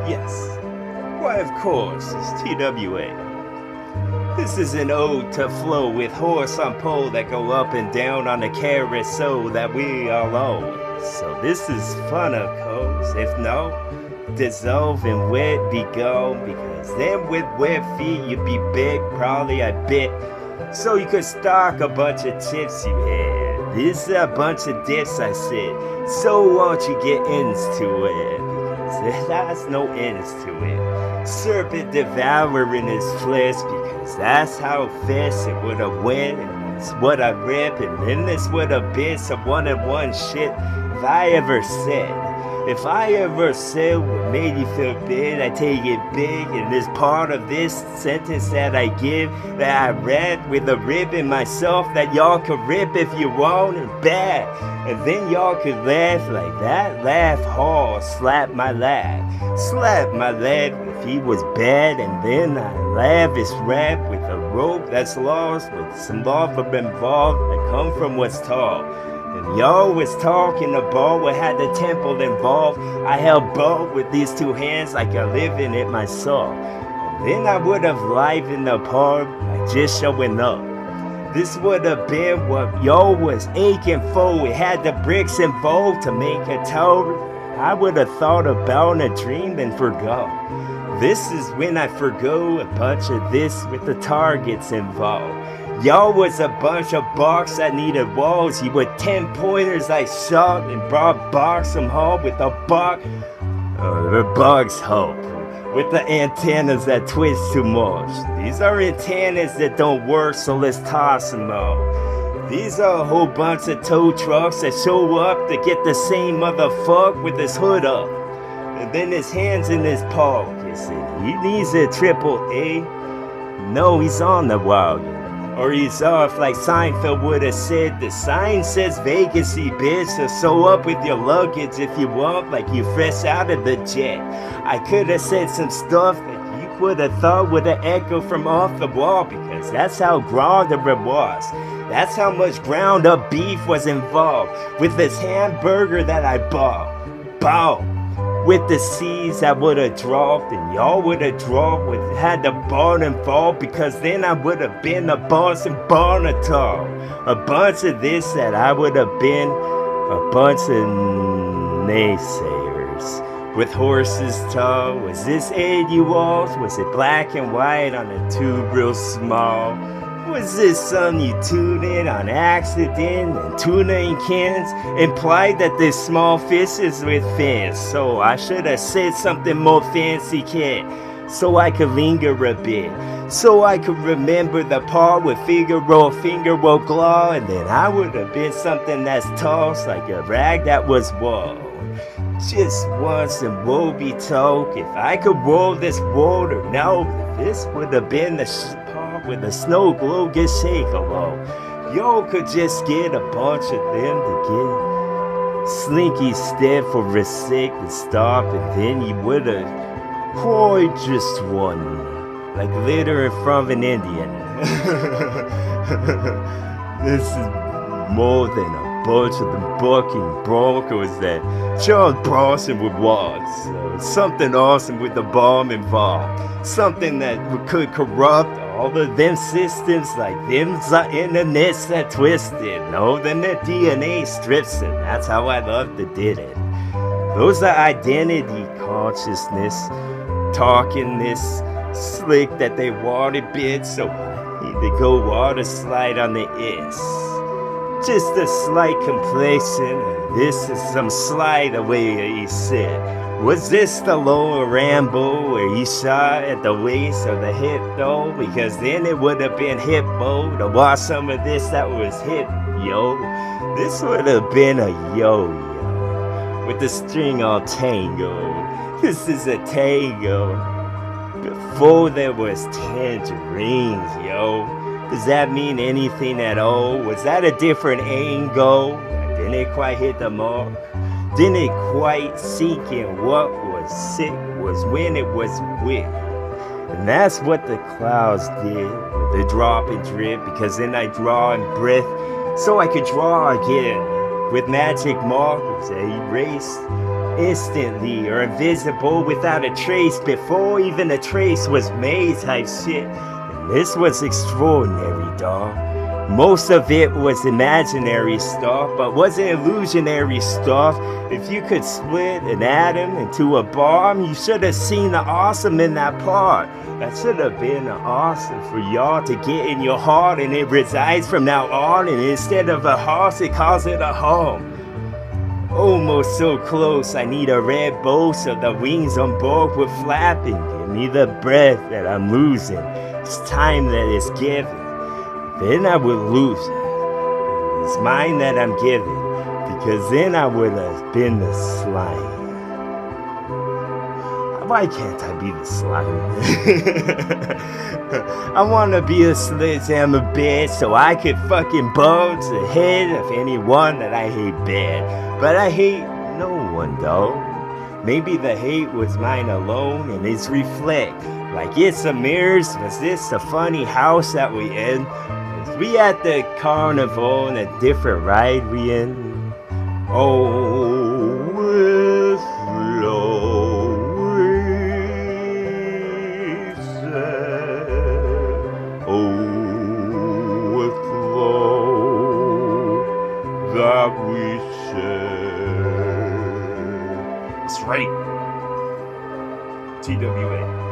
Yes. Why, of course, it's TWA. This is an ode to flow with horse on pole that go up and down on the carousel that we all own. So this is fun, of course. If no, dissolve and wet be gone, because then with wet feet you'd be big, probably I bet. So you could stock a bunch of tips you had. This is a bunch of dips I said. So won't you get into it? Because there's no ends to it. Serpent devouring his flesh, because that's how fast it would have went, and it's what I rip, and then this would have been some one-on-one shit if I ever said. If I ever said what made you feel big, I take it big, and this part of this sentence that I give, that I read with a rib in myself, that y'all could rip if you want, and bad. And then y'all could laugh like that, laugh hard, slap my lad if he was bad, and then I lavish rap with a rope that's lost, with some lava involved that come from what's tall. And y'all was talking about what had the temple involved. I held both with these two hands like I live in it myself. And then I would have livened the part by just showing up. This would have been what y'all was aching for. It had the bricks involved to make a total. I would have thought about a dream and forgot. This is when I forgo a bunch of this with the targets involved. Y'all was a bunch of barks that needed walls. You were 10 pointers I shot and brought box them home with a buck. The bugs hope. With the antennas that twist too much. These are antennas that don't work, so let's toss them out. These are a whole bunch of tow trucks that show up to get the same motherfucker with his hood up. And then his hands in his pockets. And he needs a AAA. No, he's on the wagon. Or he's off like Seinfeld would have said. The sign says vacancy, bitch, so sew up with your luggage if you want, like you fresh out of the jet. I could have said some stuff that you would have thought would have echoed from off the wall, because that's how ground it was. That's how much ground up beef was involved with this hamburger that I bought. Bow. With the seeds I would have dropped, and y'all would have dropped, would had the bottom fall, because then I would have been a Boston Barnacle. A bunch of this that I would have been a bunch of naysayers. With horses tall, was this AURs? Was it black and white on a tube real small? Was this something you tuned in on accident, and tuna in cans implied that there's small fishes with fins? So I should have said something more fancy, kid, so I could linger a bit, so I could remember the part with finger roll claw, and then I would have been something that's tossed like a rag that was wool. Just once and woe be told, if I could roll this water, no, this would have been the part where the snow globe gets shaken along. Y'all could just get a bunch of them to get slinky step for a sec to stop, and then you would have poured just one, like litter in front of an Indian. This is more than a bunch of the bucking broncos that Charles Bronson would want. So something awesome with the bomb involved. Something that could corrupt all of them systems, like them internets that twisted. No, then the DNA strips it. That's how I love to did it. Those are identity consciousness, talking this slick that they wanted bit, so I need to go water slide on the S. Just a slight complexion, this is some slide away, he said. Was this the lower Rambo where he shot at the waist or the hip though? Because then it would have been hippo to watch some of this that was hip, yo. This would have been a yo-yo with the string all tango. This is a tango. Before there was tangerines, yo. Does that mean anything at all? Was that a different angle? Didn't it quite hit the mark? Didn't it quite sink in what was sick was when it was wet? And that's what the clouds did with the drop and drip, because then I draw and breath so I could draw again with magic markers that erase instantly or invisible without a trace before even a trace was made type shit. And this was extraordinary, dawg. Most of it was imaginary stuff, but wasn't illusionary stuff. If you could split an atom into a bomb, you should have seen the awesome in that part. That should have been awesome for y'all to get in your heart, and it resides from now on, and instead of a horse, it calls it a home. Almost so close, I need a red bow so the wings on board will flap and give me the breath that I'm losing. It's time that is given. Then I would lose it. It's mine that I'm giving, because then I would have been the slime. Why can't I be the slime? I wanna be a sledgehammer bitch so I could fucking bulge the head of anyone that I hate bad. But I hate no one though. Maybe the hate was mine alone and it's reflect. Like it's a mirrors, was this the funny house that we in? We at the carnival and a different ride we in. Oh, with that we share. That's right. TWA.